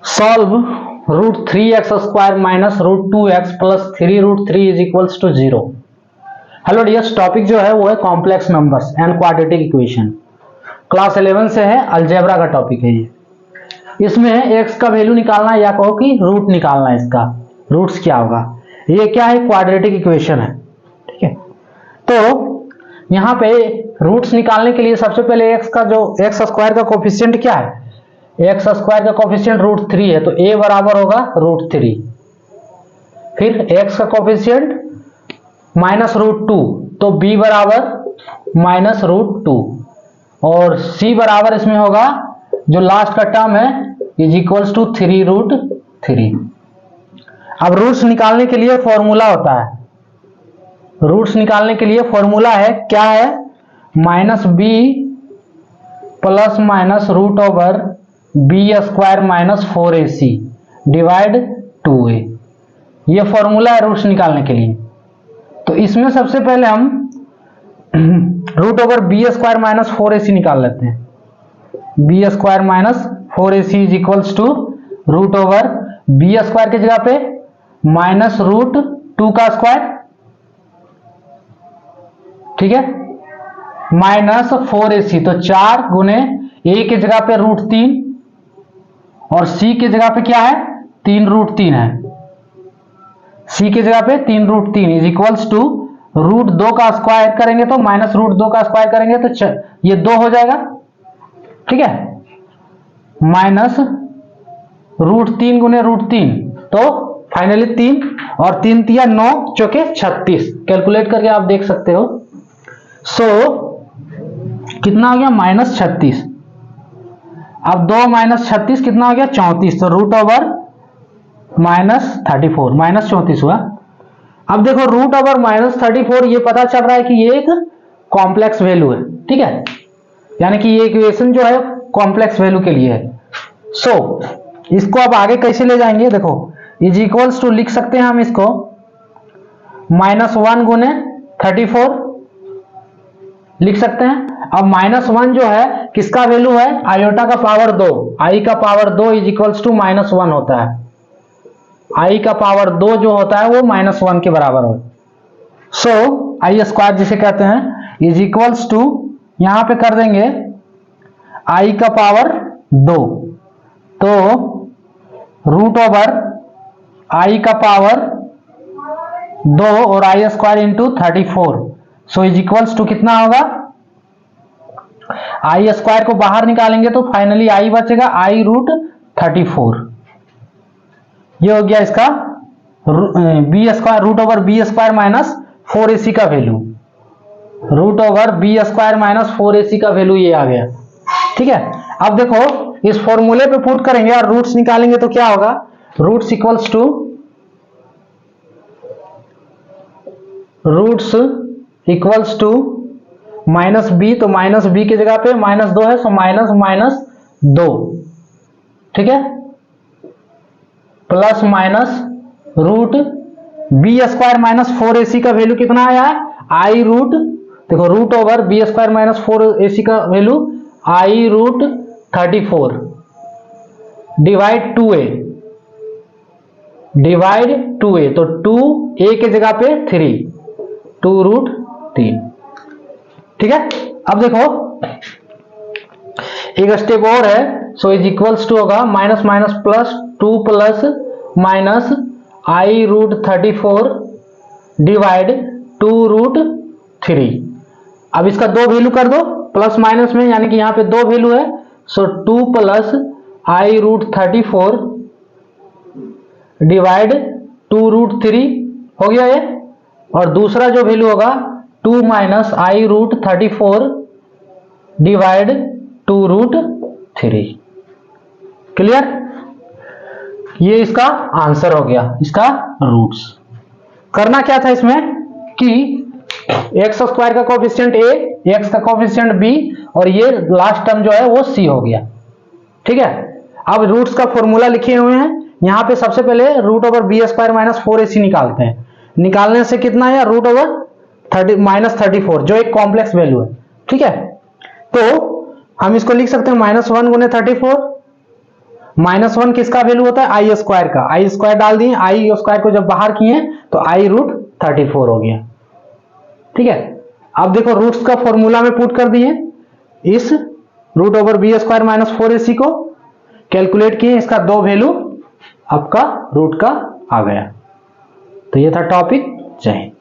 Solve √3x² minus √2x plus 3√3 is equals to 0। Hello dears, topic जो है वो है complex numbers and quadratic equation. Class 11 से है, अलजेब्रा का टॉपिक है ये। इसमें x का वैल्यू निकालना या कहो कि रूट निकालना है, इसका रूट्स क्या होगा। ये क्या है, क्वाड्रेटिक इक्वेशन है, ठीक है। तो यहाँ पे रूट्स निकालने के लिए सबसे पहले x का जो x² का कोफिशिएंट क्या है, x² का कोफिशिएंट √3 है, तो a बराबर होगा √3। फिर x का कोफिशिएंट -√2, तो b बराबर -√2 और c बराबर इसमें होगा जो लास्ट का टर्म है इज इक्वल्स टू 3√3। अब रूट्स निकालने के लिए फॉर्मूला होता है, रूट्स निकालने के लिए फॉर्मूला है, क्या है, -b plus minus √b² minus 4ac divide 2a। ये फॉर्मूला है रूट्स निकालने के लिए। तो इसमें सबसे पहले हम √b² माइनस 4ac निकाल लेते हैं। b² minus 4ac is equals to √b² की जगह पे -√2 का स्क्वायर, ठीक है, माइनस 4ac, तो 4 गुने a की जगह पे √3 और c की जगह पे क्या है, 3√3 है, c की जगह पे 3√3 इज इक्वल्स टू √2 का स्क्वायर करेंगे तो -√2 का स्क्वायर करेंगे तो ये 2 हो जाएगा, ठीक है, माइनस √3 गुने √3, तो फाइनली 3 और 3 तिया 9 चौके 36, कैलकुलेट करके आप देख सकते हो। सो कितना हो गया, -36। अब 2 - 36 कितना हो गया, 34, तो √−34 -34 हुआ। अब देखो √−34, ये पता चल रहा है कि ये एक कॉम्प्लेक्स वैल्यू है, ठीक है, यानी कि ये इक्वेशन जो है कॉम्प्लेक्स वैल्यू के लिए है। सो इसको अब आगे कैसे ले जाएंगे, देखो इज इक्वल्स टू लिख सकते हैं हम इसको -1 गुने 34 लिख सकते हैं। अब -1 जो है किसका वैल्यू है, आयोटा का पावर 2, i का पावर 2 इज इक्वल्स टू -1 होता है। i का पावर 2 जो होता है वो -1 के बराबर हो। सो i² जिसे कहते हैं इज इक्वल्स टू, यहां पे कर देंगे i का पावर 2, तो √i का पावर 2 और i² into 34, so is equals to कितना होगा, i² को बाहर निकालेंगे तो फाइनली i बचेगा i√34। ये हो गया इसका √b² माइनस 4ac का वैल्यू, √b² माइनस 4ac का वैल्यू ये आ गया, ठीक है। अब देखो इस फॉर्मूले पे पुट करेंगे और रूट्स निकालेंगे तो क्या होगा, रूट्स इक्वल्स टू -b, तो -b की जगह पे -2 है, सो -2, ठीक है, plus minus √b² minus 4ac का वैल्यू कितना आया है, देखो √b² माइनस 4ac का वैल्यू i√34 डिवाइड 2a, तो 2a की जगह पे 3, 2√3, ठीक है। अब देखो एक स्टेप और है, सो इज इक्वल्स टू होगा minus minus plus 2 plus minus i√34 divide 2√3। अब इसका 2 वैल्यू कर दो प्लस माइनस में, यानी कि यहाँ पे 2 वैल्यू है, सो 2 प्लस i√34 डिवाइड 2√3 हो गया ये, और दूसरा जो वैल्यू होगा 2 माइनस i√34 डिवाइड 2√3। क्लियर, ये इसका आंसर हो गया, इसका रूट्स। करना क्या था इसमें कि x² का कोफिशिएंट a, x का कोफिशिएंट b और ये लास्ट टर्म जो है वो c हो गया, ठीक है। अब रूट्स का फॉर्मूला लिखे हुए हैं, यहां पे सबसे पहले √b² माइनस 4ac निकालते हैं। निकालने से कितना है, -34 जो एक कॉम्प्लेक्स वैल्यू है, ठीक है। तो हम इसको लिख सकते हैं -1 गुने 34 -1 किसका वैल्यू होता है, आई स्क्वायर का, आई स्क्वायर डाल दिए, आई स्क्वायर को जब बाहर किए तो आई रूट 34 हो गया। ठीक है, अब देखो रूट्स का फॉर्मूला में पुट कर दिए, इस root over B square minus 4ac को कैलकुलेट किए, इसका 2 वैल्यू आपका रूट का आ गया। तो ये था टॉपिक। जय हिंद।